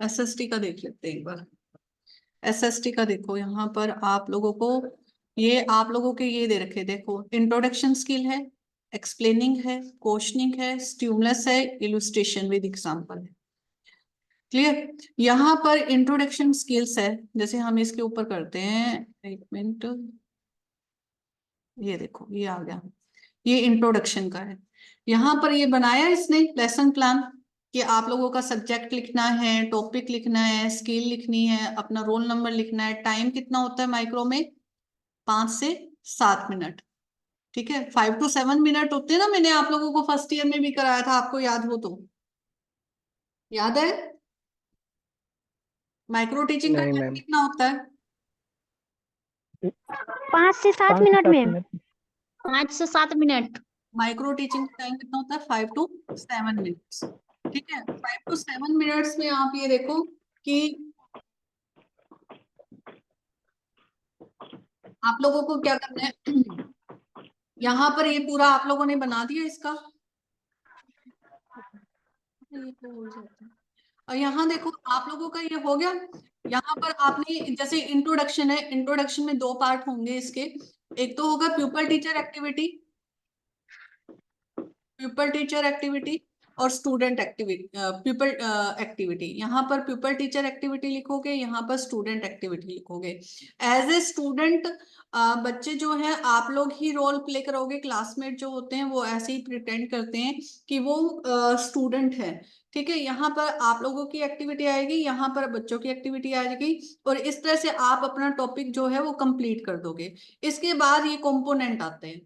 SST का देख लेते हैं एक बार। एसएसटी का देखो, यहाँ पर आप लोगों को ये आप लोगों के ये दे रखे, देखो इंट्रोडक्शन स्किल है, एक्सप्लेनिंग है, क्वेश्चनिंग है, स्टिमुलस है, इलुस्ट्रेशन विद एग्जांपल है। क्लियर? यहाँ पर इंट्रोडक्शन स्किल्स है, जैसे हम इसके ऊपर करते हैं, एक मिनट, ये देखो ये आ गया, ये इंट्रोडक्शन का है। यहाँ पर ये बनाया इसने लेसन प्लान कि आप लोगों का सब्जेक्ट लिखना है, टॉपिक लिखना है, स्किल लिखनी है, अपना रोल नंबर लिखना है, टाइम कितना होता है माइक्रो में, 5 से 7 मिनट। ठीक है, 5 to 7 मिनट होते हैं ना, मैंने आप लोगों को फर्स्ट ईयर में भी कराया था, आपको याद हो तो। याद है माइक्रो टीचिंग का नहीं टाइम मैम। कितना होता है? 5 से 7 मिनट में। 5 से 7 मिनट। माइक्रो टीचिंग का टाइम कितना होता है? 5 to 7 मिनट्स। ठीक है, 5 to 7 मिनट्स में आप ये देखो कि आप लोगों को क्या करना है। यहाँ पर ये पूरा आप लोगों ने बना दिया इसका, ये तो हो जाता है। और यहाँ देखो आप लोगों का ये हो गया। यहाँ पर आपने जैसे इंट्रोडक्शन है, इंट्रोडक्शन में 2 पार्ट होंगे इसके। एक तो होगा pupil teacher activity, pupil teacher activity, और स्टूडेंट एक्टिविटी, प्यूपल एक्टिविटी। यहाँ पर प्यूपल टीचर एक्टिविटी लिखोगे, यहाँ पर स्टूडेंट एक्टिविटी लिखोगे। एज ए स्टूडेंट बच्चे जो है आप लोग ही रोल प्ले करोगे, क्लासमेट जो होते हैं वो ऐसे ही प्रिटेंड करते हैं कि वो स्टूडेंट है। ठीक है, यहाँ पर आप लोगों की एक्टिविटी आएगी, यहाँ पर बच्चों की एक्टिविटी आएगी, और इस तरह से आप अपना टॉपिक जो है वो कंप्लीट कर दोगे। इसके बाद ये कंपोनेंट आते हैं,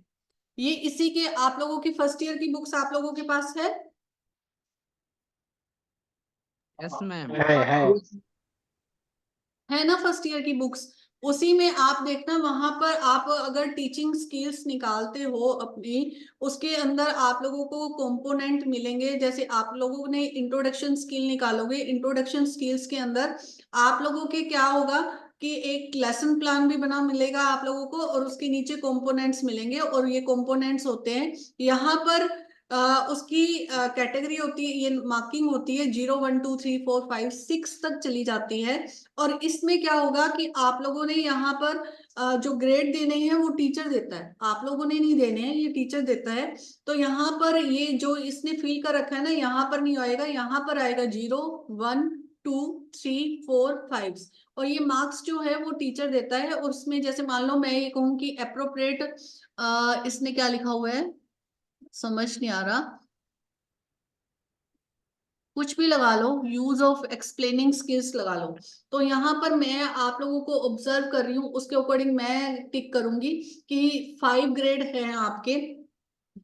ये इसी के आप लोगों की फर्स्ट ईयर की बुक्स आप लोगों के पास है? Yes ma'am. है ना फर्स्ट ईयर की बुक्स? उसी में आप देखना, वहां पर आप अगर टीचिंग स्किल्स निकालते हो अपनी, उसके अंदर आप लोगों को कंपोनेंट मिलेंगे। जैसे आप लोगों ने इंट्रोडक्शन स्किल निकालोगे, इंट्रोडक्शन स्किल्स के अंदर आप लोगों के क्या होगा कि एक लेसन प्लान भी बना मिलेगा आप लोगों को, और उसके नीचे कंपोनेंट्स मिलेंगे। और ये कंपोनेंट्स होते हैं यहाँ पर उसकी कैटेगरी होती है, ये मार्किंग होती है 0 1 2 3 4 5 6 तक चली जाती है। और इसमें क्या होगा कि आप लोगों ने यहाँ पर जो ग्रेड देने हैं वो टीचर देता है, आप लोगों ने नहीं देने हैं, ये टीचर देता है। तो यहाँ पर ये जो इसने फिल कर रखा है ना, यहाँ पर नहीं आएगा, यहाँ पर आएगा 0 1 2 3 4 5। और ये मार्क्स जो है वो टीचर देता है। और उसमें जैसे मान लो मैं ये कहूँ कि अप्रोप्रिएट, इसमें क्या लिखा हुआ है समझ नहीं आ रहा, कुछ भी लगा लो, यूज ऑफ एक्सप्लेनिंग स्किल्स लगा लो। तो यहाँ पर मैं आप लोगों को ऑब्जर्व कर रही हूँ, उसके अकॉर्डिंग मैं टिक करूंगी कि 5 ग्रेड है आपके।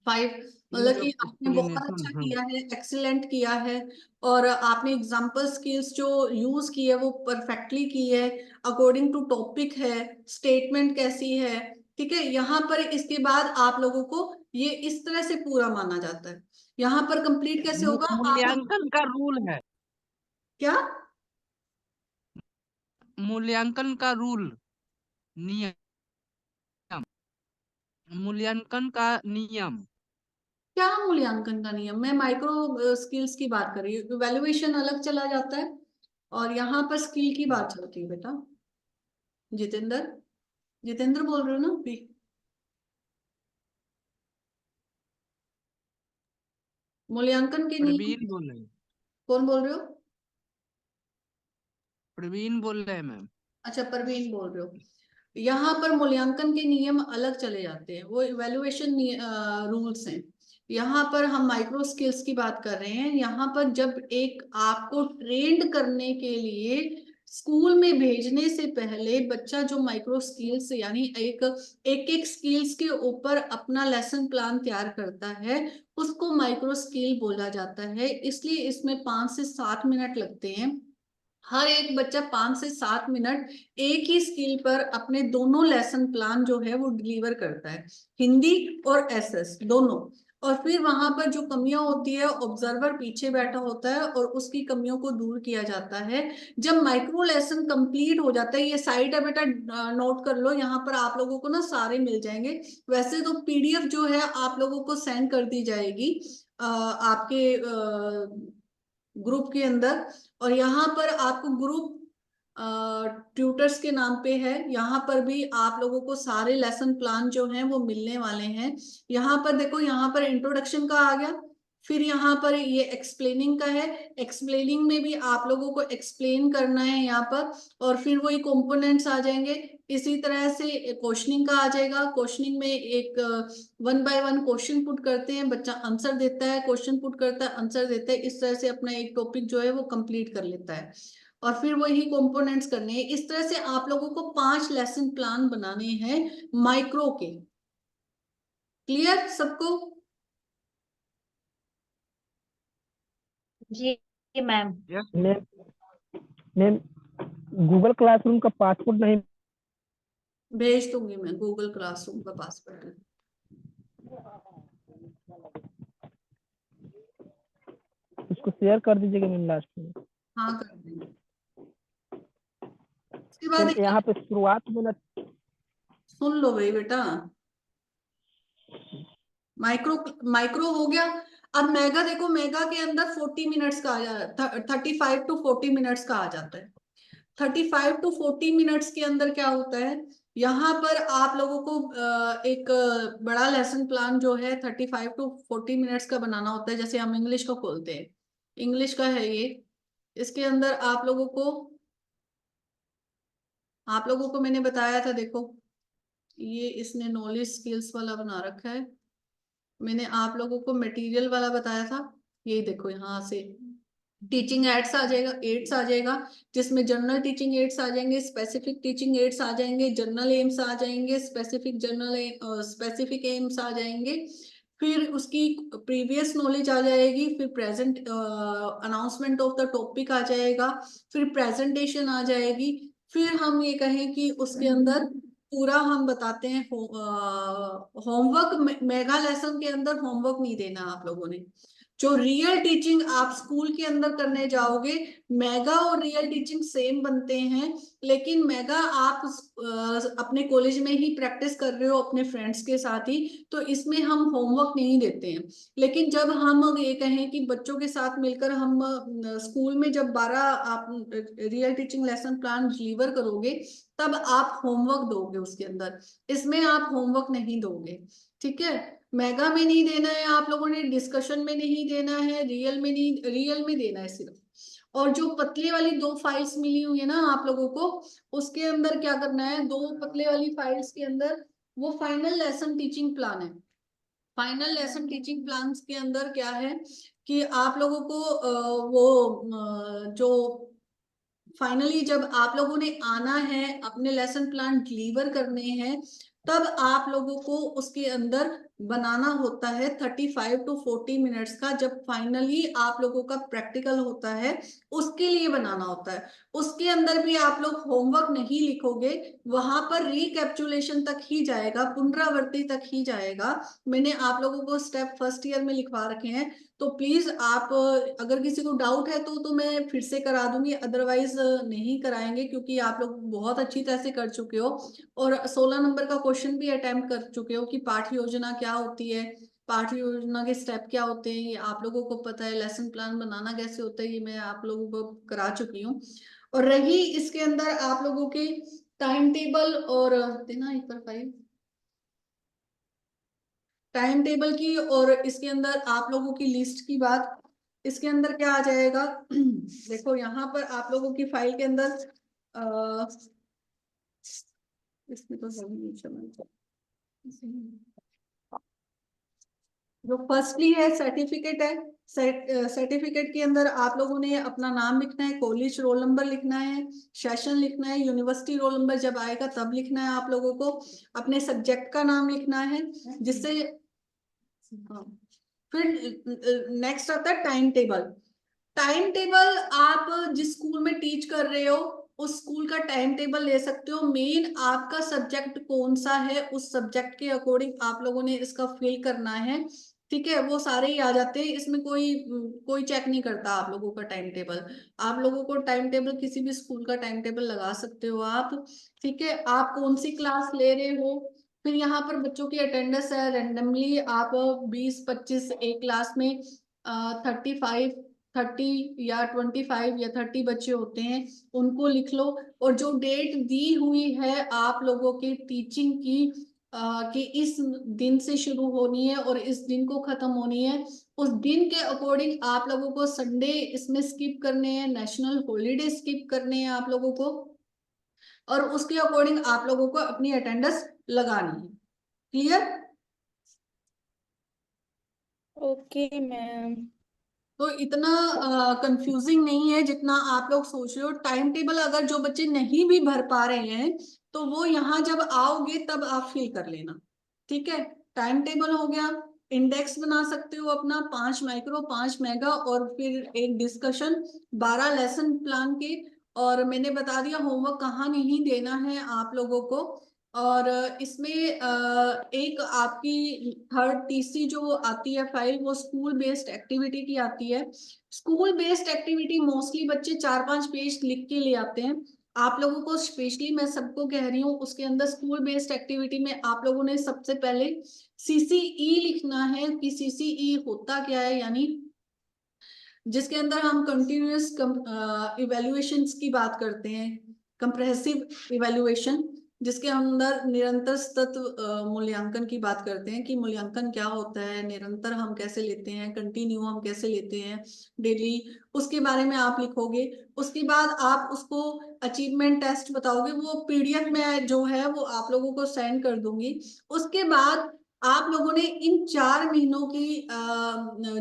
5 मतलब कि आपने बहुत अच्छा किया है, एक्सीलेंट किया है, और आपने एग्जाम्पल स्किल्स जो यूज की है वो परफेक्टली की है, अकॉर्डिंग टू टॉपिक है, स्टेटमेंट कैसी है। ठीक है, यहाँ पर इसके बाद आप लोगों को ये इस तरह से पूरा माना जाता है। यहाँ पर कंप्लीट कैसे होगा आप? मूल्यांकन का रूल है, क्या मूल्यांकन का रूल, नियम, मूल्यांकन का नियम। क्या मूल्यांकन का नियम? मैं माइक्रो स्किल्स की बात कर रही हूँ, वैल्यूएशन अलग चला जाता है और यहाँ पर स्किल की बात चलती है बेटा। जितेंद्र, जितेंद्र बोल रहे हो ना अभी? मूल्यांकन के नियम प्रवीण बोल रहे हैं, कौन बोल रहे हो? प्रवीण बोल रहे हैं मैम। अच्छा, परवीन बोल रहे हो। यहाँ पर मूल्यांकन के नियम अलग चले जाते हैं, वो इवेल्युएशन रूल्स हैं। यहाँ पर हम माइक्रो स्किल्स की बात कर रहे हैं। यहाँ पर जब एक आपको ट्रेंड करने के लिए स्कूल में भेजने से पहले बच्चा जो माइक्रो स्किल्स यानी एक एक एक स्किल्स के ऊपर अपना लेसन प्लान तैयार करता है, उसको माइक्रो स्किल बोला जाता है। इसलिए इसमें 5 से 7 मिनट लगते हैं। हर एक बच्चा 5 से 7 मिनट एक ही स्किल पर अपने दोनों लेसन प्लान जो है वो डिलीवर करता है, हिंदी और एसएस दोनों। और फिर वहां पर जो कमियां होती है, ऑब्जर्वर पीछे बैठा होता है और उसकी कमियों को दूर किया जाता है। जब माइक्रो लेसन कंप्लीट हो जाता है, ये साइट है बेटा, नोट कर लो, यहाँ पर आप लोगों को ना सारे मिल जाएंगे। वैसे तो पीडीएफ जो है आप लोगों को सेंड कर दी जाएगी आपके ग्रुप के अंदर। और यहाँ पर आपको ग्रुप ट्यूटर्स के नाम पे है, यहाँ पर भी आप लोगों को सारे लेसन प्लान जो हैं वो मिलने वाले हैं। यहाँ पर देखो, यहाँ पर इंट्रोडक्शन का आ गया, फिर यहाँ पर ये एक्सप्लेनिंग का है, एक्सप्लेनिंग में भी आप लोगों को एक्सप्लेन करना है यहाँ पर, और फिर वही कंपोनेंट्स आ जाएंगे। इसी तरह से क्वेश्चनिंग का आ जाएगा, क्वेश्चनिंग में एक 1 बाय 1 क्वेश्चन पुट करते हैं, बच्चा आंसर देता है, क्वेश्चन पुट करता है, आंसर देता है, इस तरह से अपना एक टॉपिक जो है वो कंप्लीट कर लेता है। और फिर वही कंपोनेंट्स करने हैं। इस तरह से आप लोगों को 5 लेसन प्लान बनाने हैं माइक्रो के। क्लियर सबको? जी ma'am. Yes ma'am ma'am Google classroom का पासवर्ड नहीं। भेज दूंगी मैं गूगल क्लासरूम का पासवर्ड। उसको शेयर कर दीजिएगा मैम लास्ट में। हाँ, कर देंगे। उसके बाद मैम यहाँ पे शुरुआत में ना सुन लो भाई बेटा, माइक्रो माइक्रो हो गया। अब मेगा देखो, मेगा के अंदर 40 मिनट्स का आ जाता है, 35 टू 40 मिनट्स का आ जाता है। 35 टू 40 मिनट्स के अंदर क्या होता है, यहाँ पर आप लोगों को एक बड़ा लेसन प्लान जो है 35 टू 40 मिनट्स का बनाना होता है। जैसे हम इंग्लिश को खोलते हैं, इंग्लिश का है ये, इसके अंदर आप लोगों को मैंने बताया था, देखो ये इसने नॉलेज स्किल्स वाला बना रखा है, मैंने आप लोगों को मटेरियल वाला बताया था। ये देखो यहाँ से टीचिंग एड्स आ जाएगा, एड्स आ जाएगा, जिसमें जनरल टीचिंग एड्स आ जाएंगे, स्पेसिफिक टीचिंग एड्स आ जाएंगे, जनरल एम्स आ जाएंगे, स्पेसिफिक एम्स आ जाएंगे, फिर उसकी प्रीवियस नॉलेज आ जाएगी, फिर present announcement of the topic आ जाएगा, फिर प्रेजेंटेशन आ जाएगी, फिर हम ये कहें कि उसके अंदर पूरा हम बताते हैं होमवर्क। मेगा लेसन के अंदर होमवर्क नहीं देना आप लोगों ने। जो रियल टीचिंग आप स्कूल के अंदर करने जाओगे, मेगा और रियल टीचिंग सेम बनते हैं, लेकिन मेगा आप अपने कॉलेज में ही प्रैक्टिस कर रहे हो अपने फ्रेंड्स के साथ ही, तो इसमें हम होमवर्क नहीं देते हैं। लेकिन जब हम ये कहें कि बच्चों के साथ मिलकर हम स्कूल में जब 12 आप real teaching lesson plan deliver करोगे, तब आप होमवर्क दोगे उसके अंदर, इसमें आप होमवर्क नहीं दोगे। ठीक है, मेगा में नहीं देना है आप लोगों ने, डिस्कशन में नहीं देना है, रियल में नहीं, रियल में देना है सिर्फ। और जो पतले वाली 2 फाइल्स मिली हुई है ना आप लोगों को, उसके अंदर क्या करना है, 2 पतले वाली फाइल्स के अंदर वो फाइनल लेसन टीचिंग प्लान है। फाइनल लेसन टीचिंग प्लान्स के अंदर क्या है कि आप लोगों को जो फाइनली जब आप लोगों ने आना है, अपने लेसन प्लान डिलीवर करने हैं, तब आप लोगों को उसके अंदर बनाना होता है 35 टू 40 मिनट्स का। जब फाइनली आप लोगों का प्रैक्टिकल होता है, उसके लिए बनाना होता है। उसके अंदर भी आप लोग होमवर्क नहीं लिखोगे, वहां पर रिकैप्चुलेशन तक ही जाएगा, पुनरावृत्ति तक ही जाएगा। मैंने आप लोगों को स्टेप फर्स्ट ईयर में लिखवा रखे हैं, तो प्लीज आप अगर किसी को डाउट है तो मैं फिर से करा दूंगी, अदरवाइज नहीं कराएंगे, क्योंकि आप लोग बहुत अच्छी तरह से कर चुके हो और 16 नंबर का क्वेश्चन भी अटेम्प्ट कर चुके हो कि पाठ्य योजना क्या होती है, पाठ्य योजना के स्टेप क्या होते हैं, ये आप लोगों को पता है, लेसन प्लान बनाना कैसे होता है, ये मैं आप लोगों को करा चुकी हूँ। और रही इसके अंदर आप लोगों के टाइम टेबल और देना एक बार फाइल, टाइम टेबल की और इसके अंदर आप लोगों की लिस्ट की बात, इसके अंदर क्या आ जाएगा देखो यहाँ पर आप लोगों की फाइल के अंदर इसमें तो जो फर्स्टली है सर्टिफिकेट है, सर्टिफिकेट के अंदर आप लोगों ने अपना नाम लिखना है, कॉलेज रोल नंबर लिखना है, सेशन लिखना है, यूनिवर्सिटी रोल नंबर जब आएगा तब लिखना है आप लोगों को, अपने सब्जेक्ट का नाम लिखना है, जिससे फिर नेक्स्ट आता है टाइम टेबल। टाइम टेबल आप जिस स्कूल में टीच कर रहे हो उस स्कूल का टाइम टेबल ले सकते हो, मेन आपका सब्जेक्ट कौन सा है उस सब्जेक्ट के अकॉर्डिंग आप लोगों ने इसका फिल करना है। ठीक है, वो सारे ही आ जाते हैं, इसमें कोई चेक नहीं करता आप लोगों का टाइम टेबल। आप लोगों को टाइम टेबल किसी भी स्कूल का टाइम टेबल लगा सकते हो आप। ठीक है, आप कौन सी क्लास ले रहे हो, फिर यहाँ पर बच्चों की अटेंडेंस है, रेंडमली आप 20-25 एक क्लास में 35 30 या 25 या 30 बच्चे होते हैं, उनको लिख लो। और जो डेट दी हुई है आप लोगों के टीचिंग की कि इस दिन से शुरू होनी है और इस दिन को खत्म होनी है, उस दिन के अकॉर्डिंग आप लोगों को संडे इसमें स्किप करने हैं, नेशनल हॉलीडे स्किप करने हैं आप लोगों को, और उसके अकॉर्डिंग आप लोगों को अपनी अटेंडेंस लगानी है। क्लियर? Okay ma'am. तो इतना कंफ्यूजिंग नहीं है जितना आप लोग सोच रहे हो। टाइम टेबल अगर जो बच्चे नहीं भी भर पा रहे हैं तो वो यहाँ जब आओगे तब आप फिल कर लेना, ठीक है? टाइम टेबल हो गया, इंडेक्स बना सकते हो अपना 5 माइक्रो 5 मेगा, और फिर एक डिस्कशन 12 लेसन प्लान के। और मैंने बता दिया होमवर्क कहाँ नहीं देना है आप लोगों को। और इसमें एक आपकी थर्ड तीसरी जो आती है फाइल, वो स्कूल बेस्ड एक्टिविटी की आती है। स्कूल बेस्ड एक्टिविटी मोस्टली बच्चे 4-5 पेज लिख के ले आते हैं। आप लोगों को स्पेशली मैं सबको कह रही हूँ, उसके अंदर स्कूल बेस्ड एक्टिविटी में आप लोगों ने सबसे पहले सीसीई लिखना है कि सीसीई होता क्या है, यानी जिसके अंदर हम कंटिन्यूस इवेल्युएशंस की बात करते हैं, कंप्रेहेंसिव इवेल्युएशन, जिसके अंदर निरंतर सतत मूल्यांकन की बात करते हैं कि मूल्यांकन क्या होता है, निरंतर हम कैसे लेते हैं, कंटिन्यू हम कैसे लेते हैं, डेली, उसके बारे में आप लिखोगे। उसके बाद आप उसको अचीवमेंट टेस्ट बताओगे, वो पीडीएफ में जो है वो आप लोगों को सेंड कर दूंगी। उसके बाद आप लोगों ने इन 4 महीनों की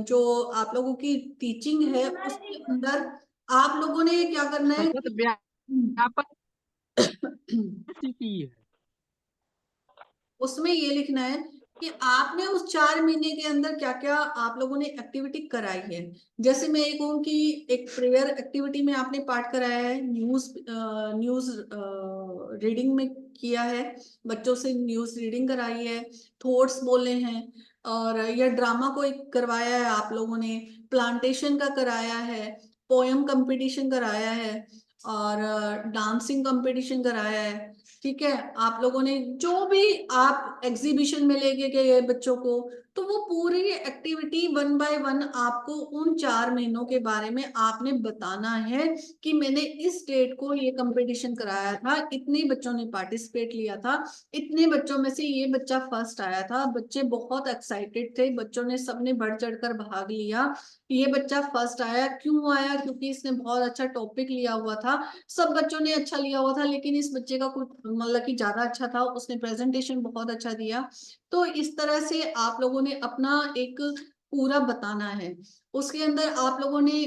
जो आप लोगों की टीचिंग है उसके अंदर आप लोगों ने क्या करना है सतत व्यापक स्थिति है। उसमें ये लिखना है कि आपने उस 4 महीने के अंदर क्या क्या आप लोगों ने एक्टिविटी कराई है। जैसे मैं ये कहूँ कि एक प्रेयर एक्टिविटी में आपने पार्ट कराया है, न्यूज रीडिंग में किया है, बच्चों से न्यूज रीडिंग कराई है, थॉट्स बोले हैं, और यह ड्रामा को एक करवाया है आप लोगों ने, प्लांटेशन का कराया है, पोयम कंपटीशन कराया है, और डांसिंग कंपटीशन कराया है। ठीक है, आप लोगों ने जो भी आप एग्जीबिशन में लेके गए बच्चों को, तो वो पूरी एक्टिविटी 1 बाय 1 आपको उन 4 महीनों के बारे में आपने बताना है कि मैंने इस डेट को ये कंपटीशन कराया था, इतने बच्चों ने पार्टिसिपेट लिया था, इतने बच्चों में से ये बच्चा फर्स्ट आया था, बच्चे बहुत एक्साइटेड थे, बच्चों ने सबने बढ़ चढ़कर भाग लिया। ये बच्चा फर्स्ट आया, क्यों आया? क्योंकि इसने बहुत अच्छा टॉपिक लिया हुआ था, सब बच्चों ने अच्छा लिया हुआ था, लेकिन इस बच्चे का कुछ मतलब कि ज्यादा अच्छा था, उसने प्रेजेंटेशन बहुत अच्छा दिया। तो इस तरह से आप लोगों ने अपना एक पूरा बताना है। उसके अंदर आप लोगों ने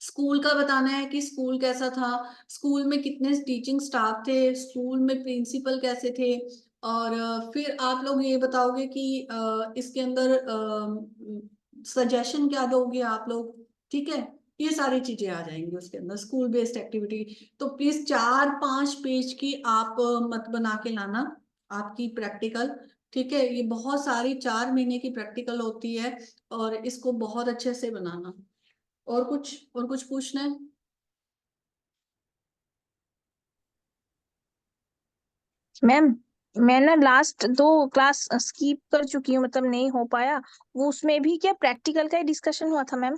स्कूल का बताना है कि स्कूल कैसा था, स्कूल में कितने टीचिंग स्टाफ थे, स्कूल में प्रिंसिपल कैसे थे, और फिर आप लोग ये बताओगे कि इसके अंदर सजेशन क्या दोगे आप लोग। ठीक है, ये सारी चीजें आ जाएंगी उसके अंदर स्कूल बेस्ड एक्टिविटी। तो प्लीज 4-5 पेज की आप मत बना के लाना आपकी प्रैक्टिकल। ठीक है, ये बहुत सारी 4 महीने की प्रैक्टिकल होती है, और इसको बहुत अच्छे से बनाना। और कुछ पूछना है? मैम, मैं ना लास्ट 2 क्लास स्किप कर चुकी हूँ, मतलब नहीं हो पाया। वो उसमें भी क्या प्रैक्टिकल का ही डिस्कशन हुआ था मैम?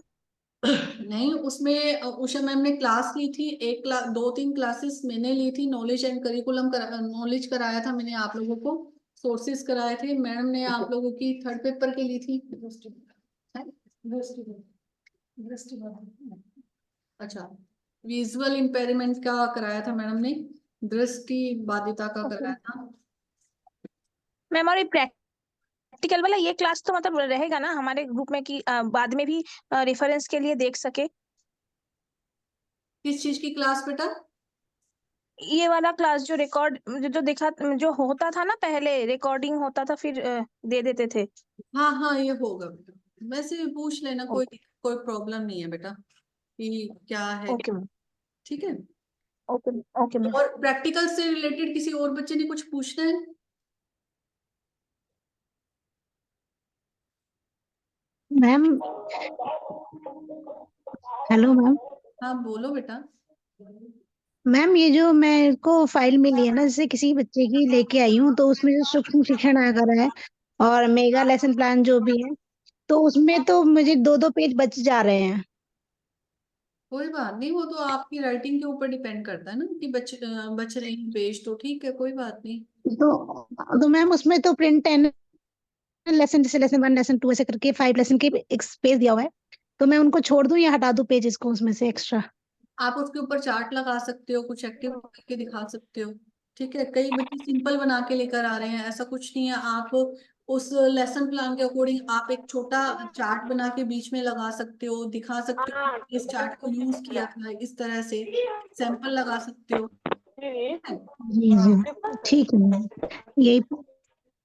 नहीं, उसमें उषा मैम ने क्लास ली थी, 2-3 क्लासेस मैंने ली थी, नॉलेज एंड करिकुलम नॉलेज कराया था मैंने आप लोगों को, सोर्सेज कराए थे, मैडम ने आप लोगों की थर्ड पेपर के ली थी। अच्छा, विजुअल इम्पेयरमेंट का कराया था मैडम ने, दृष्टि बाधिता का कराया था। मैम, और ये प्रैक्टिकल वाला ये क्लास तो मतलब रहेगा ना हमारे ग्रुप में कि बाद में भी रेफरेंस के लिए देख सके? किस चीज की क्लास बेटा? ये वाला क्लास जो रिकॉर्ड जो दिखा जो होता था ना, पहले रिकॉर्डिंग होता था फिर दे देते थे। हाँ हाँ, ये होगा बेटा, वैसे पूछ लेना, कोई ओके। कोई प्रॉब्लम नहीं है बेटा कि क्या है। Okay ma'am. ठीक है, ओके। Okay ma'am. और प्रैक्टिकल से रिलेटेड किसी और बच्चे ने कुछ पूछना है? Ma'am, hello ma'am. हाँ बोलो बेटा। मैम, ये जो मेरे को फाइल मिली है ना, जैसे किसी बच्चे की लेके आई हूँ, तो उसमें जो सूक्ष्म शिक्षण आकर है और मेगा लेसन प्लान जो भी है, तो उसमें तो मुझे 2-2 पेज बच जा रहे हैं। कोई बात नहीं, वो तो आपकी राइटिंग के ऊपर डिपेंड करता है ना कि बच रहे हैं पेज, तो ठीक है, कोई बात नहीं। तो मैम उसमें तो प्रिंट 10 लेसन, जैसे लेसन 1 लेसन 2 ऐसे करके 5 लेसन के एक स्पेस दिया हुआ है, तो मैं उनको छोड़ दूं या हटा दूं पेजेस को उसमें से एक्स्ट्रा? आप उसके ऊपर चार्ट लगा सकते हो, कुछ एक्टिव करके दिखा सकते हो। ठीक है, कई बच्चे सिंपल बना के लेकर आ रहे हैं, ऐसा कुछ नहीं है। आप उस लेसन प्लान के अकॉर्डिंग आप एक छोटा चार्ट बना के बीच में लगा सकते हो, दिखा सकते हो कि इस चार्ट को यूज किया था, इस तरह से सैंपल लगा सकते हो। ठीक है? जी जी, ठीक है मैम, यही।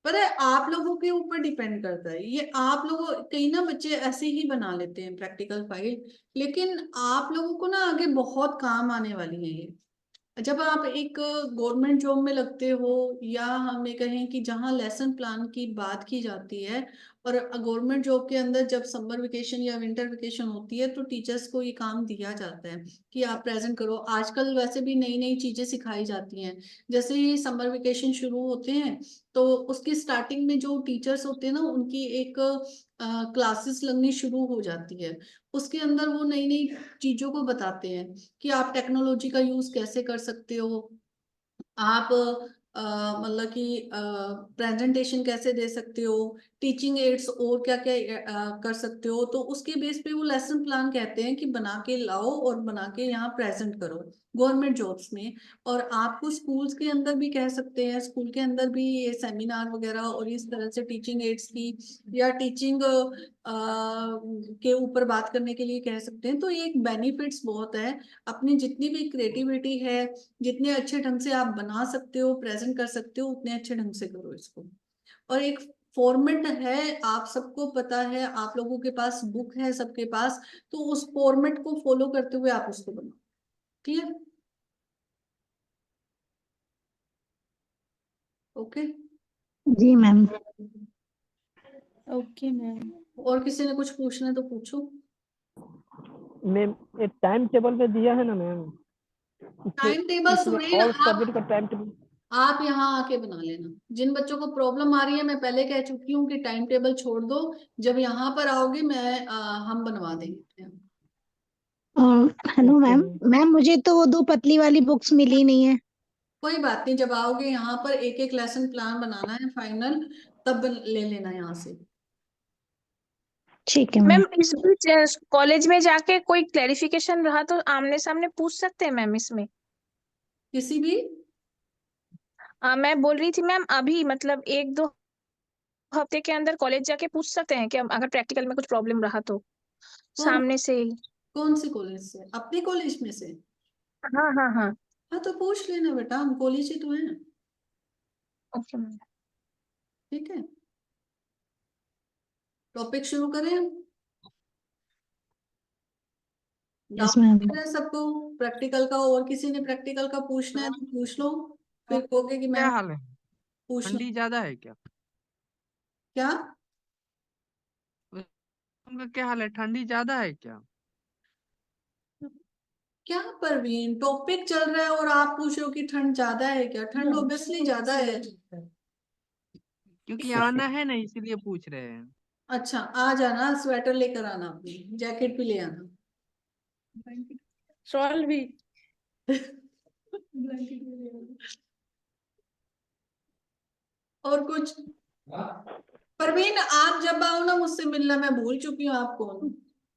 पर आप लोगों के ऊपर डिपेंड करता है ये। आप लोगों, कई ना बच्चे ऐसे ही बना लेते हैं प्रैक्टिकल फाइल, लेकिन आप लोगों को ना आगे बहुत काम आने वाली है ये। जब आप एक गवर्नमेंट जॉब में लगते हो, या हमें कहें कि जहाँ लेसन प्लान की बात की जाती है, और गवर्नमेंट जॉब के अंदर जब समर वेकेशन या विंटर वेकेशन होती है, तो टीचर्स को ये काम दिया जाता है कि आप प्रेजेंट करो। आजकल वैसे भी नई नई चीजें सिखाई जाती हैं। जैसे ही समर वेकेशन शुरू होते हैं, तो उसकी स्टार्टिंग में जो टीचर्स होते हैं ना, उनकी एक क्लासेस लगनी शुरू हो जाती है। उसके अंदर वो नई नई चीजों को बताते हैं कि आप टेक्नोलॉजी का यूज कैसे कर सकते हो, आप मतलब कि प्रेजेंटेशन कैसे दे सकते हो, टीचिंग एड्स और क्या क्या कर सकते हो। तो उसके बेस पे वो लेसन प्लान कहते हैं कि बना के लाओ और बना के यहाँ प्रेजेंट करो गवर्नमेंट जॉब्स में। और आपको स्कूल्स के अंदर भी कह सकते हैं, स्कूल के अंदर भी ये सेमिनार वगैरह और इस तरह से टीचिंग एड्स की या टीचिंग के ऊपर बात करने के लिए कह सकते हैं। तो ये एक बेनिफिट्स बहुत है। अपनी जितनी भी क्रिएटिविटी है, जितने अच्छे ढंग से आप बना सकते हो, प्रेजेंट कर सकते हो, उतने अच्छे ढंग से करो इसको। और एक फॉर्मेट है, आप सबको पता है, आप लोगों के पास बुक है सबके पास, तो उस फॉर्मेट को फॉलो करते हुए आप उसको बनाओ। क्लियर? ओके। जी मैम। Okay ma'am. और किसी ने कुछ पूछना है तो पूछो। मैम एक टाइम टेबल में दिया है ना मैम, इसमें टाइम टेबल इसमें सुनील, ऑल सब्जेक्ट का टाइम टेबल। आप यहाँ आके बना लेना। जिन बच्चों को प्रॉब्लम आ रही है, मैं पहले कह चुकी हूँ कि टाइम टेबल छोड़ दो। जब यहाँ पर आओगे, हम बनवा देंगे। Hello okay ma'am. Ma'am. Ma'am मुझे तो वो 2 पतली वाली बुक्स मिली नहीं है। कोई बात नहीं, जब आओगे यहाँ पर एक एक लेसन प्लान बनाना है फाइनल, तब ले लेना यहाँ से। ठीक है मैम मैम। इस बीच कॉलेज में जाके कोई क्लेरिफिकेशन रहा तो आमने सामने पूछ सकते हैं मैम इसमें? किसी भी मैं बोल रही थी मैम, अभी मतलब 1-2 हफ्ते के अंदर कॉलेज जाके पूछ सकते हैं कि अगर प्रैक्टिकल में कुछ प्रॉब्लम रहा तो कौन सामने से ही? कौन से कॉलेज से? अपने कॉलेज में से? हाँ हाँ हाँ। हाँ, तो पूछ लेना बेटा, हम कॉलेज ही तो हैं। Okay ma'am. ठीक है, टॉपिक शुरू करें हम। Yes doubt ma'am. है सबको प्रैक्टिकल का? और किसी ने प्रैक्टिकल का पूछना है तो पूछ लो, फिर कहोगे कि क्या मैम हाल है? पूछना। ठंडी ज्यादा है क्या? क्या? उनका क्या हाल है? ठंडी ज्यादा है क्या? क्या परवीन, टॉपिक चल रहा है और आप पूछ रहे हो कि ठंड ज्यादा है क्या? ठंड ऑब्वियसली ज्यादा है। क्योंकि आना है ना, इसीलिए पूछ रहे हैं। अच्छा, आ जाना, स्वेटर लेकर आना, अपनी जैकेट भी ले आना। शॉल भी। ब्लैंकेट भी ले आना। और कुछ? परवीन, आप जब आओ ना मुझसे मिलना, मैं भूल चुकी हूँ आप कौन हो।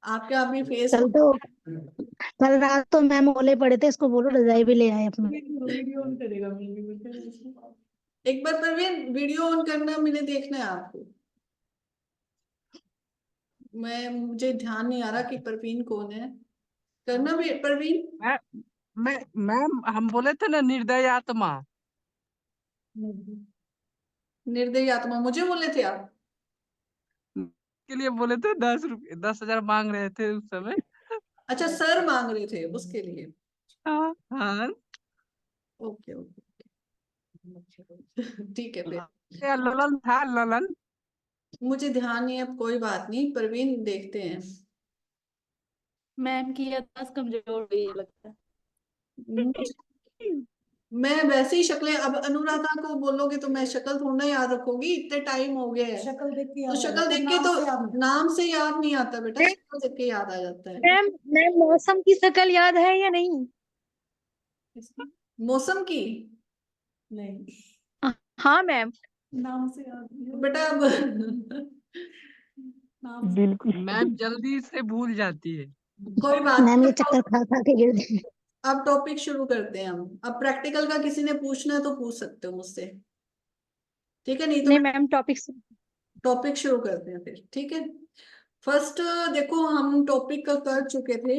आपके अपनी फेस कल तो कल रात तो मैम ओले पड़े थे, इसको बोलो रजाई भी ले आए अपना। वीडियो ऑन करेगा एक बार परवीन, वीडियो ऑन करना, मैंने देखना है आपको। मुझे ध्यान नहीं आ रहा कि परवीन कौन है। करना भी परवीन। मैं मैं मैम, हम बोले थे ना निर्दय आत्मा। निर्दयी आत्मा मुझे बोले थे आप? के लिए बोले थे 10 रुपये, 10,000 मांग रहे थे उस समय। अच्छा, सर मांग रहे थे उसके लिए। हाँ हाँ। Okay okay. ठीक है फिर। क्या ललन था, ललन? मुझे ध्यान नहीं है, अब कोई बात नहीं परवीन, देखते हैं। मैम की याददाश्त कमजोर हुई है लगता है। मुझे मैं वैसे ही शक्लें, अब अनुराधा को बोलोगे तो मैं शक्ल थोड़ा ना याद रखोगी, इतने टाइम हो गया है। शक्ल देख के तो याद शक्ल आया, देख पर के नाम तो से याद नहीं। नाम से याद नहीं आता बेटा, मैम शक्ल देख के याद आ जाता है। मैम मैम मौसम की शक्ल याद है या नहीं? मौसम की नहीं, हाँ मैम। नाम से याद नहीं हो। बेटा अब नाम से बिल्कुल। मैम जल्दी से भूल जाती है। कोई बात मैम ये नहीं। चक्कर खा खा के गिर गई। अब टॉपिक शुरू करते हैं हम। अब प्रैक्टिकल का किसी ने पूछना है तो पूछ सकते हो मुझसे, ठीक है? नहीं तो नहीं मैम टॉपिक टॉपिक शुरू करते हैं फिर, ठीक है? फर्स्ट देखो, हम टॉपिक का कर चुके थे,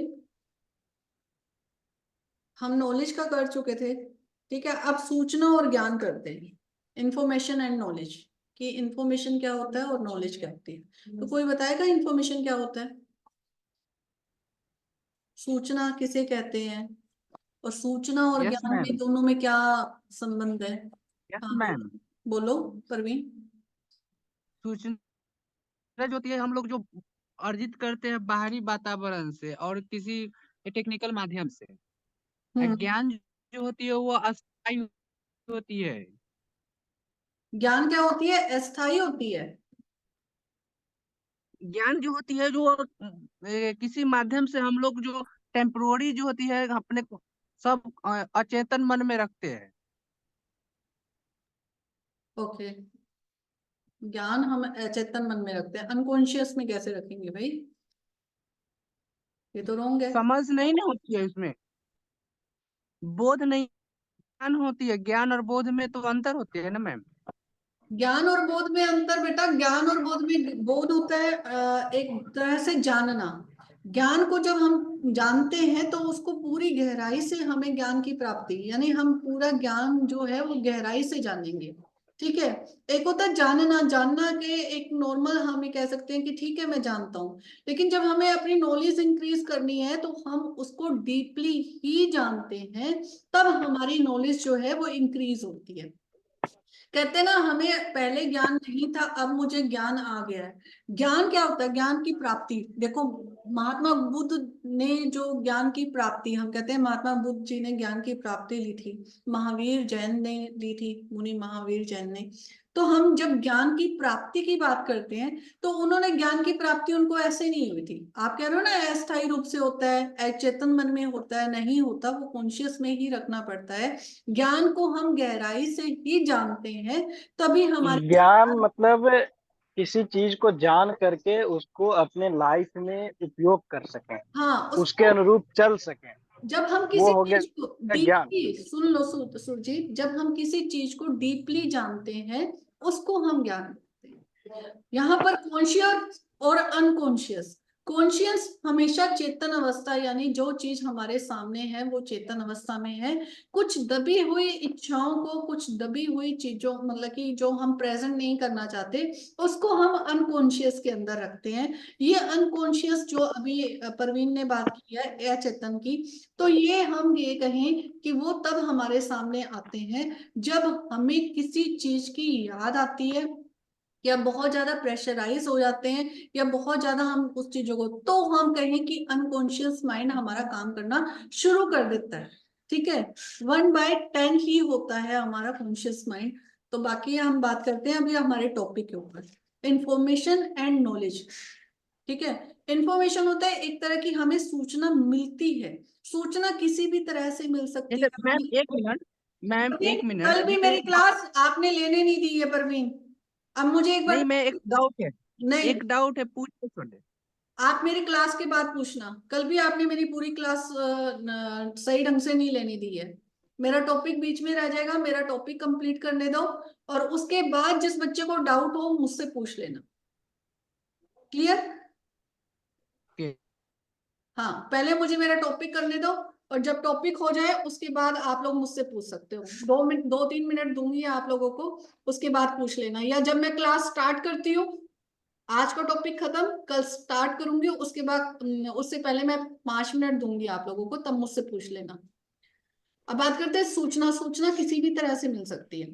हम नॉलेज का कर चुके थे, ठीक है? अब सूचना और ज्ञान करते हैं, इंफॉर्मेशन एंड नॉलेज, कि इंफॉर्मेशन क्या होता है और नॉलेज क्या होती है। तो कोई बताएगा इंफॉर्मेशन क्या होता है? सूचना किसे कहते हैं, और सूचना और यस ज्ञान मैम। में दोनों में क्या संबंध है? यस हाँ मैम। बोलो प्रवीण। सूचना जो होती है हम लोग जो अर्जित करते हैं बाहरी वातावरण से और किसी टेक्निकल माध्यम से। हम्म, ज्ञान जो होती है वो अस्थायी होती है। ज्ञान क्या होती है? अस्थायी होती है। ज्ञान जो होती है जो किसी माध्यम से हम लोग जो टेम्पोररी जो होती है अपने को सब अचेतन मन में रखते हैं। ओके, ज्ञान हम अचेतन मन में रखते हैं, अनकॉन्शियस में कैसे रखेंगे भाई? ये तो रॉन्ग है। समझ नहीं ना होती है इसमें, बोध नहीं, ज्ञान होती है। ज्ञान और बोध में तो अंतर होती है ना मैम। ज्ञान और बोध में अंतर बेटा, ज्ञान और बोध में बोध होता है एक तरह से जानना। ज्ञान को जब हम जानते हैं तो उसको पूरी गहराई से हमें ज्ञान की प्राप्ति, यानी हम पूरा ज्ञान जो है वो गहराई से जानेंगे, ठीक है? एक होता है जानना, जानना के एक नॉर्मल हम ये कह सकते हैं कि ठीक है मैं जानता हूँ, लेकिन जब हमें अपनी नॉलेज इंक्रीज करनी है तो हम उसको डीपली ही जानते हैं, तब हमारी नॉलेज जो है वो इंक्रीज होती है। कहते हैं ना, हमें पहले ज्ञान नहीं था, अब मुझे ज्ञान आ गया है। ज्ञान क्या होता है? ज्ञान की प्राप्ति। देखो, महात्मा बुद्ध ने जो ज्ञान की प्राप्ति, हम कहते हैं महात्मा बुद्ध जी ने ज्ञान की प्राप्ति ली थी, महावीर जैन ने ली थी, मुनि महावीर जैन ने। तो हम जब ज्ञान की प्राप्ति की बात करते हैं तो उन्होंने ज्ञान की प्राप्ति उनको ऐसे नहीं हुई थी। आप कह रहे हो ना अस्थायी रूप से होता है, अचेतन मन में होता है, नहीं होता, वो कॉन्शियस में ही रखना पड़ता है। ज्ञान को हम गहराई से ही जानते हैं, तभी हमारे ज्ञान मतलब किसी चीज को जान करके उसको अपने लाइफ में उपयोग कर सकें, हाँ उसके उसको, अनुरूप चल सकें, जब हम वो किसी हो चीज को गया ज्ञान। डीपली, सुन लो सुरजीत, जब हम किसी चीज को डीपली जानते हैं उसको हम ज्ञान कहते हैं। यहाँ पर कॉन्शियस और अनकॉन्शियस, कॉन्शियस हमेशा चेतन अवस्था, यानी जो चीज हमारे सामने है वो चेतन अवस्था में है। कुछ दबी हुई इच्छाओं को, कुछ दबी हुई चीजों, मतलब कि जो हम प्रेजेंट नहीं करना चाहते, उसको हम अनकॉन्शियस के अंदर रखते हैं। ये अनकॉन्शियस जो अभी परवीन ने बात की है अचेतन की, तो ये हम ये कहें कि वो तब हमारे सामने आते हैं जब हमें किसी चीज की याद आती है, या बहुत ज्यादा प्रेशराइज हो जाते हैं, या बहुत ज्यादा हम उस चीजों को, तो हम कहें कि अनकॉन्शियस माइंड हमारा काम करना शुरू कर देता है, ठीक है? 1/10 ही होता है हमारा कॉन्शियस माइंड। तो बाकी हम बात करते हैं अभी हमारे टॉपिक के ऊपर, इंफॉर्मेशन एंड नॉलेज, ठीक है? इंफॉर्मेशन होता है एक तरह की हमें सूचना मिलती है, सूचना किसी भी तरह से मिल सकती जैसे मैम है। एक मिनट, मैम एक मिनट, कल भी जैसे मेरी क्लास आपने लेने नहीं दी है परवीन, अब मुझे एक बार, नहीं, मैं एक डाउट है, नहीं, एक डाउट है, पूछ छोड़े। आप मेरी क्लास के बाद पूछना। कल भी आपने मेरी पूरी क्लास सही ढंग से नहीं लेनी दी है। मेरा टॉपिक बीच में रह जाएगा, मेरा टॉपिक कंप्लीट करने दो, और उसके बाद जिस बच्चे को डाउट हो मुझसे पूछ लेना। क्लियर? Okay. हाँ, पहले मुझे मेरा टॉपिक करने दो, और जब टॉपिक हो जाए उसके बाद आप लोग मुझसे पूछ सकते हो। 2 मिनट, 2-3 मिनट दूंगी आप लोगों को, उसके बाद पूछ लेना, या जब मैं क्लास स्टार्ट करती हूँ, आज का टॉपिक खत्म, कल स्टार्ट करूंगी, उसके बाद उससे पहले मैं 5 मिनट दूंगी आप लोगों को, तब मुझसे पूछ लेना। अब बात करते हैं सूचना। सूचना किसी भी तरह से मिल सकती है।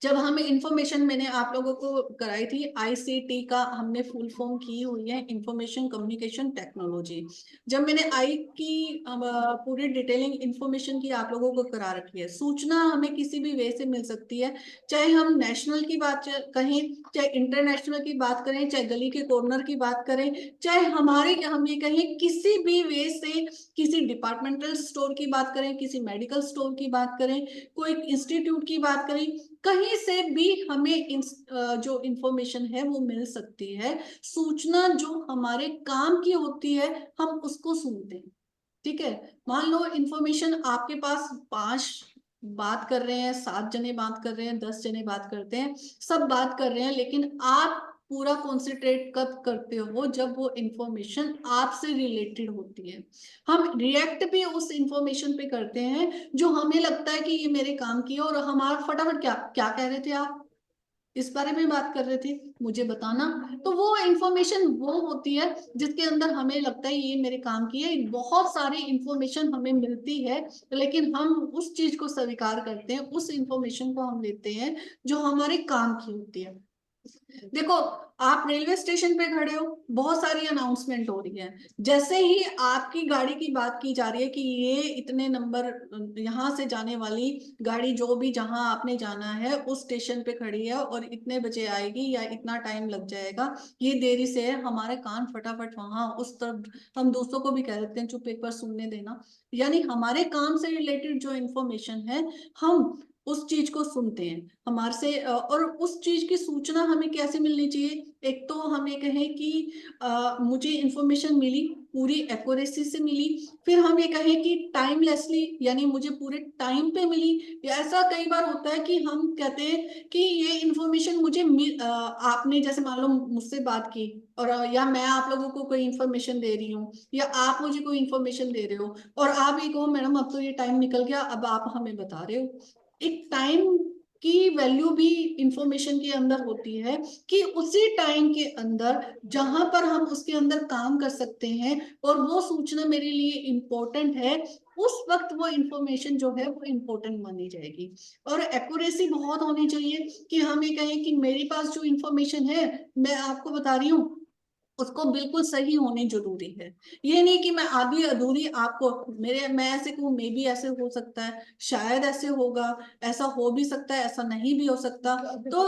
जब हमें इंफॉर्मेशन, मैंने आप लोगों को कराई थी आईसीटी का, हमने फुल फॉर्म की हुई है इंफॉर्मेशन कम्युनिकेशन टेक्नोलॉजी। जब मैंने आई की पूरी डिटेलिंग इंफॉर्मेशन की आप लोगों को करा रखी है। सूचना हमें किसी भी वे से मिल सकती है, चाहे हम नेशनल की बात कहें, चाहे इंटरनेशनल की बात करें, चाहे गली के कॉर्नर की बात करें, चाहे हमारे हम ये कहें किसी भी वे से, किसी डिपार्टमेंटल स्टोर की बात करें, किसी मेडिकल स्टोर की बात करें, कोई इंस्टीट्यूट की बात करें, कहीं से भी हमें जो इंफॉर्मेशन है वो मिल सकती है। सूचना जो हमारे काम की होती है हम उसको सुनते हैं। ठीक है, मान लो इंफॉर्मेशन आपके पास 5 बात कर रहे हैं, 7 जने बात कर रहे हैं, 10 जने बात करते हैं, सब बात कर रहे हैं, लेकिन आप पूरा कॉन्सेंट्रेट कब करते हो? जब वो इंफॉर्मेशन आपसे रिलेटेड होती है। हम रिएक्ट भी उस इंफॉर्मेशन पे करते हैं जो हमें लगता है कि ये मेरे काम की है, और हमारा फटाफट क्या क्या कह रहे थे आप, इस बारे में बात कर रहे थे, मुझे बताना। तो वो इंफॉर्मेशन वो होती है जिसके अंदर हमें लगता है ये मेरे काम की है। बहुत सारी इंफॉर्मेशन हमें मिलती है, लेकिन हम उस चीज को स्वीकार करते हैं, उस इंफॉर्मेशन को हम लेते हैं जो हमारे काम की होती है। देखो, आप रेलवे स्टेशन पे खड़े हो, बहुत सारी अनाउंसमेंट हो रही है। जैसे ही आपकी गाड़ी की बात की जा रही है कि ये इतने नंबर यहाँ से जाने वाली गाड़ी जो भी जहां आपने जाना है उस स्टेशन पे खड़ी है और इतने बजे आएगी या इतना टाइम लग जाएगा, ये देरी से है, हमारे कान फटाफट वहां उस तरफ, हम दोस्तों को भी कह देते हैं चुप एक बार सुनने देना। यानी हमारे काम से रिलेटेड जो इंफॉर्मेशन है हम उस चीज को सुनते हैं। हमारे से और उस चीज की सूचना हमें कैसे मिलनी चाहिए? एक तो हम ये कहें कि मुझे इंफॉर्मेशन मिली, पूरी एक्यूरेसी से मिली। फिर हम ये कहें कि टाइमलेसली, यानी मुझे पूरे टाइम पे मिली। या ऐसा कई बार होता है कि हम कहते हैं कि ये इंफॉर्मेशन मुझे आपने जैसे मान लो मुझसे बात की, और या मैं आप लोगों को कोई इंफॉर्मेशन दे रही हूँ, या आप मुझे कोई इंफॉर्मेशन दे रहे हो, और आप ये कहो मैडम अब तो ये टाइम निकल गया, अब आप हमें बता रहे हो। एक टाइम की वैल्यू भी इंफॉर्मेशन के अंदर होती है, कि उसी टाइम के अंदर जहां पर हम उसके अंदर काम कर सकते हैं और वो सूचना मेरे लिए इंपॉर्टेंट है, उस वक्त वो इंफॉर्मेशन जो है वो इंपॉर्टेंट मानी जाएगी। और एक्यूरेसी बहुत होनी चाहिए, कि हम ये कहें कि मेरे पास जो इंफॉर्मेशन है मैं आपको बता रही हूँ, उसको बिल्कुल सही होनी जरूरी है। ये नहीं कि मैं आधी अधूरी आपको, मैं ऐसे कहूँ, मे भी ऐसे हो सकता है, शायद ऐसे होगा, ऐसा हो भी सकता है, ऐसा नहीं भी हो सकता। तो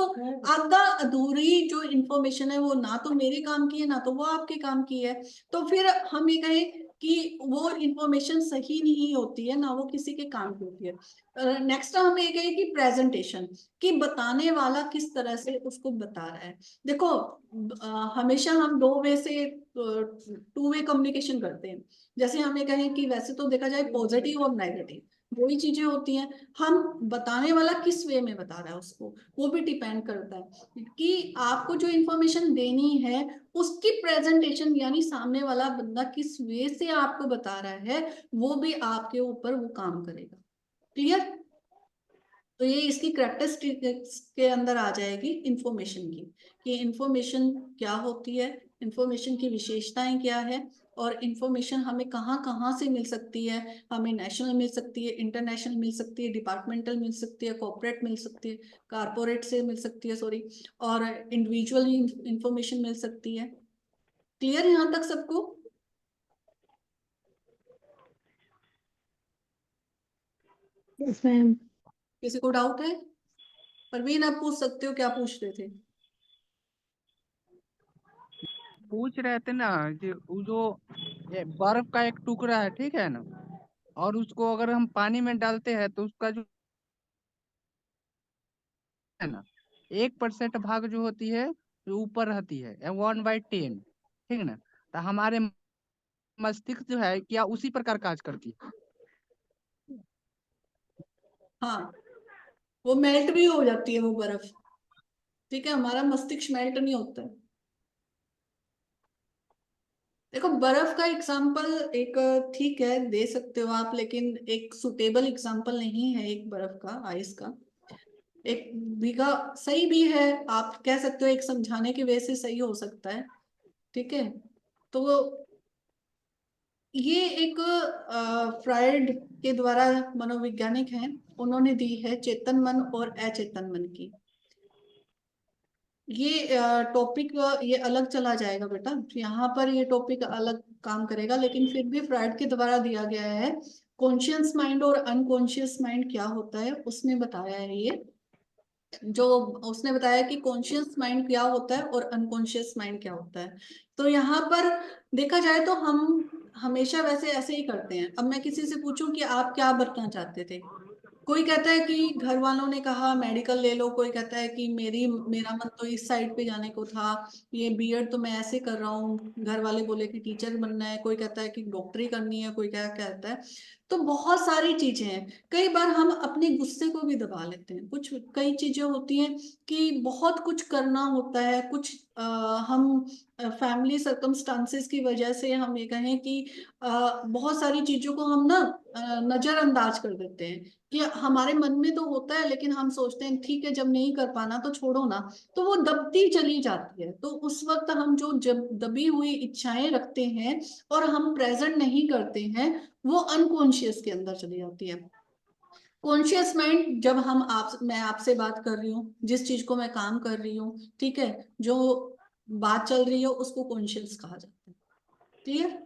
आधा अधूरी जो इंफॉर्मेशन है वो ना तो मेरे काम की है, ना तो वो आपके काम की है। तो फिर हम ये कहें कि वो इंफॉर्मेशन सही नहीं होती है, ना वो किसी के काम की होती है। नेक्स्ट हम ये कहें कि प्रेजेंटेशन, कि बताने वाला किस तरह से उसको बता रहा है। देखो, हमेशा हम दो वे से, 2 वे कम्युनिकेशन करते हैं। जैसे हम ये कहें कि वैसे तो देखा जाए पॉजिटिव और नेगेटिव वही चीजें होती हैं, हम बताने वाला किस वे में बता रहा है उसको, वो भी डिपेंड करता है कि आपको जो इंफॉर्मेशन देनी है उसकी प्रेजेंटेशन, यानी सामने वाला बंदा किस वे से आपको बता रहा है, वो भी आपके ऊपर वो काम करेगा। क्लियर? तो ये इसकी करेक्टरिस्टिक्स के अंदर आ जाएगी इंफॉर्मेशन की, कि इंफॉर्मेशन क्या होती है, इंफॉर्मेशन की विशेषताएं क्या है, और इंफॉर्मेशन हमें कहाँ कहाँ से मिल सकती है। हमें नेशनल मिल सकती है, इंटरनेशनल मिल सकती है, डिपार्टमेंटल मिल सकती है, कॉर्पोरेट मिल सकती है, कारपोरेट से मिल सकती है, सॉरी, और इंडिविजुअल इंफॉर्मेशन मिल सकती है। क्लियर यहाँ तक सबको? Yes ma'am. किसी को डाउट है? परवीन, आप पूछ सकते हो, क्या पूछ रहे थे? पूछ रहे थे ना कि वो जो ये बर्फ का एक टुकड़ा है, ठीक है ना, और उसको अगर हम पानी में डालते हैं तो उसका जो है ना 1% भाग जो होती है जो ऊपर रहती है 1/10, ठीक है ना। तो हमारे मस्तिष्क जो है क्या उसी प्रकार काज करती है। हाँ, वो मेल्ट भी हो जाती है वो बर्फ। ठीक है, हमारा मस्तिष्क मेल्ट नहीं होता है। देखो, बर्फ का एग्जाम्पल एक ठीक है दे सकते हो आप, लेकिन एक सुटेबल एग्जाम्पल नहीं है एक बर्फ का, आइस का। एक भीगा सही भी है, आप कह सकते हो, एक समझाने की वजह से सही हो सकता है। ठीक है, तो ये एक फ्रायड के द्वारा मनोवैज्ञानिक हैं, उन्होंने दी है चेतन मन और अचेतन मन की। ये टॉपिक ये अलग चला जाएगा बेटा, यहाँ पर ये टॉपिक अलग काम करेगा, लेकिन फिर भी फ्राइड के द्वारा दिया गया है कॉन्शियस माइंड और अनकॉन्शियस माइंड क्या होता है, उसने बताया है ये। जो उसने बताया कि कॉन्शियस माइंड क्या होता है और अनकॉन्शियस माइंड क्या होता है। तो यहाँ पर देखा जाए तो हम हमेशा वैसे ऐसे ही करते हैं। अब मैं किसी से पूछूं कि आप क्या बनना चाहते थे, कोई कहता है कि घर वालों ने कहा मेडिकल ले लो, कोई कहता है कि मेरा मन तो इस साइड पे जाने को था, ये बीएड तो मैं ऐसे कर रहा हूँ, घर वाले बोले कि टीचर बनना है, कोई कहता है कि डॉक्टरी करनी है, कोई क्या कहता है। तो बहुत सारी चीजें हैं। कई बार हम अपने गुस्से को भी दबा लेते हैं। कई चीजें होती हैं कि बहुत कुछ करना होता है, कुछ हम फैमिली सर्कमस्टांसेस की वजह से हम ये कहें कि बहुत सारी चीजों को हम ना नजरअंदाज कर देते हैं कि हमारे मन में तो होता है, लेकिन हम सोचते हैं ठीक है, जब नहीं कर पाना तो छोड़ो ना, तो वो दबती चली जाती है। तो उस वक्त हम जो जब दबी हुई इच्छाएं रखते हैं और हम प्रेजेंट नहीं करते हैं, वो अनकॉन्शियस के अंदर चली जाती है। कॉन्शियस माइंड, जब मैं आपसे बात कर रही हूँ, जिस चीज को मैं काम कर रही हूँ, ठीक है, जो बात चल रही है उसको कॉन्शियस कहा जाता है। क्लियर?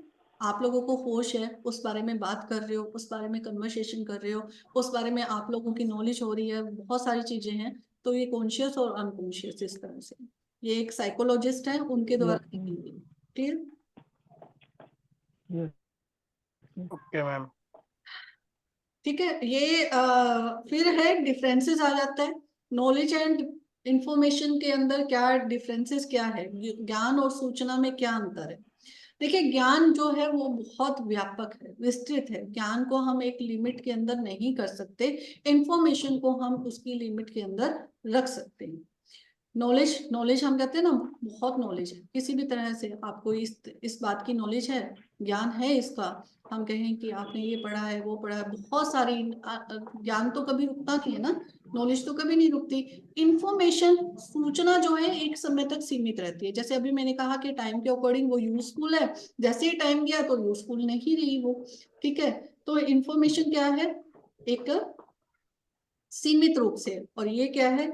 आप लोगों को होश है, उस बारे में बात कर रहे हो, उस बारे में कन्वर्सेशन कर रहे हो, उस बारे में आप लोगों की नॉलेज हो रही है, बहुत सारी चीजें हैं। तो ये कॉन्शियस और अनकॉन्शियस इस तरह से, ये एक साइकोलॉजिस्ट है, उनके द्वारा की गई। क्लियर? Okay ma'am. ठीक है। ये फिर है डिफरेंसेस आ जाता है। नॉलेज एंड इंफॉर्मेशन के अंदर क्या डिफरेंसेस क्या है, ज्ञान और सूचना में क्या अंतर है। देखिए, ज्ञान जो है वो बहुत व्यापक है, विस्तृत है। ज्ञान को हम एक लिमिट के अंदर नहीं कर सकते, इंफॉर्मेशन को हम उसकी लिमिट के अंदर रख सकते हैं। नॉलेज हम कहते हैं ना, बहुत नॉलेज है किसी भी तरह से, आपको इस बात की नॉलेज है, ज्ञान है इसका, हम कहें कि आपने ये पढ़ा है वो पढ़ा है, बहुत सारी ज्ञान तो कभी रुकता नहीं है ना, नॉलेज तो कभी नहीं रुकती। इंफॉर्मेशन, सूचना जो है एक समय तक सीमित रहती है। जैसे अभी मैंने कहा कि टाइम के अकॉर्डिंग वो यूजफुल है, जैसे ही टाइम गया तो यूजफुल नहीं रही वो। ठीक है, तो इंफॉर्मेशन क्या है, एक सीमित रूप से, और ये क्या है,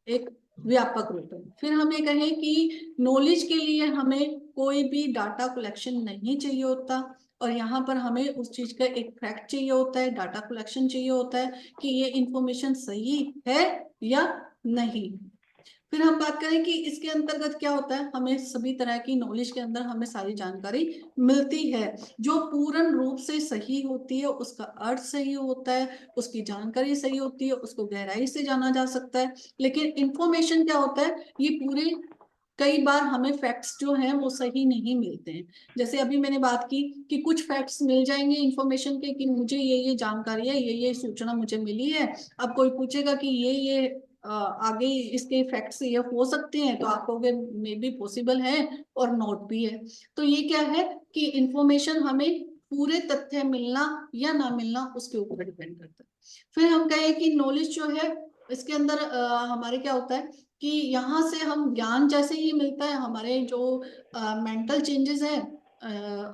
एक व्यापक रूप है। फिर हम ये कहें कि नॉलेज के लिए हमें कोई भी डाटा कलेक्शन नहीं चाहिए होता, और यहाँ पर हमें उस चीज का एक फैक्ट चाहिए होता है, डाटा कलेक्शन चाहिए होता है कि ये इंफॉर्मेशन सही है या नहीं। फिर हम बात करें कि इसके अंतर्गत क्या होता है, हमें सभी तरह की नॉलेज के अंदर हमें सारी जानकारी मिलती है। जो पूर्ण रूप से सही होती है, उसका अर्थ सही होता है, उसकी जानकारी सही होती है, उसको गहराई से जाना जा सकता है। लेकिन इंफॉर्मेशन क्या होता है, ये पूरे कई बार हमें फैक्ट्स जो हैं वो सही नहीं मिलते हैं। जैसे अभी मैंने बात की कि कुछ फैक्ट्स मिल जाएंगे इंफॉर्मेशन के कि मुझे ये जानकारी है, ये सूचना मुझे मिली है। अब कोई पूछेगा कि ये आगे इसके फैक्ट्स ये हो सकते हैं, तो आप कहोगे मे बी पॉसिबल है और नॉट भी है। तो ये क्या है कि इंफॉर्मेशन हमें पूरे तथ्य मिलना या ना मिलना उसके ऊपर डिपेंड करता है। फिर हम कहें कि नॉलेज जो है, इसके अंदर हमारे क्या होता है कि यहाँ से हम ज्ञान जैसे ही मिलता है, हमारे जो मेंटल चेंजेस है,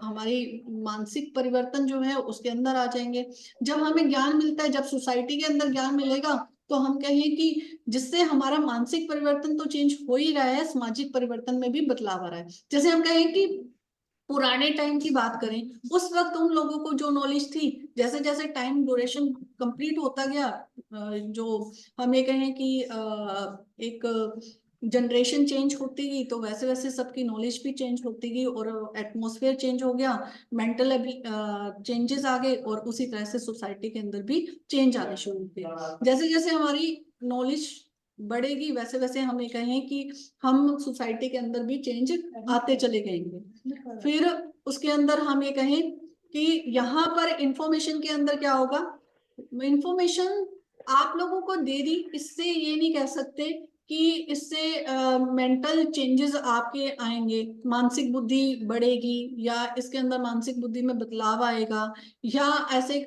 हमारी मानसिक परिवर्तन जो है उसके अंदर आ जाएंगे। जब हमें ज्ञान मिलता है, जब सोसाइटी के अंदर ज्ञान मिलेगा, तो हम कहें कि जिससे हमारा मानसिक परिवर्तन तो चेंज हो ही रहा है, सामाजिक परिवर्तन में भी बदलाव आ रहा है। जैसे हम कहें कि पुराने टाइम की बात करें, उस वक्त उन लोगों को जो नॉलेज थी, जैसे जैसे टाइम ड्यूरेशन कंप्लीट होता गया, जो हम ये कहें कि एक जनरेशन चेंज होती गई, तो वैसे वैसे सबकी नॉलेज भी चेंज होती गई, और एटमॉस्फेयर चेंज हो गया, मेंटल चेंजेस आ गए, और उसी तरह से सोसाइटी के अंदर भी चेंज आने शुरू हुए। जैसे जैसे हमारी नॉलेज बढ़ेगी, वैसे वैसे हम ये कहें कि हम सोसाइटी के अंदर भी चेंज आते चले जाएंगे। फिर उसके अंदर हम ये कहें कि यहाँ पर इंफॉर्मेशन के अंदर क्या होगा, इंफॉर्मेशन आप लोगों को दे दी, इससे ये नहीं कह सकते कि इससे मेंटल चेंजेस आपके आएंगे, मानसिक बुद्धि बढ़ेगी, या इसके अंदर मानसिक बुद्धि में बदलाव आएगा, या ऐसे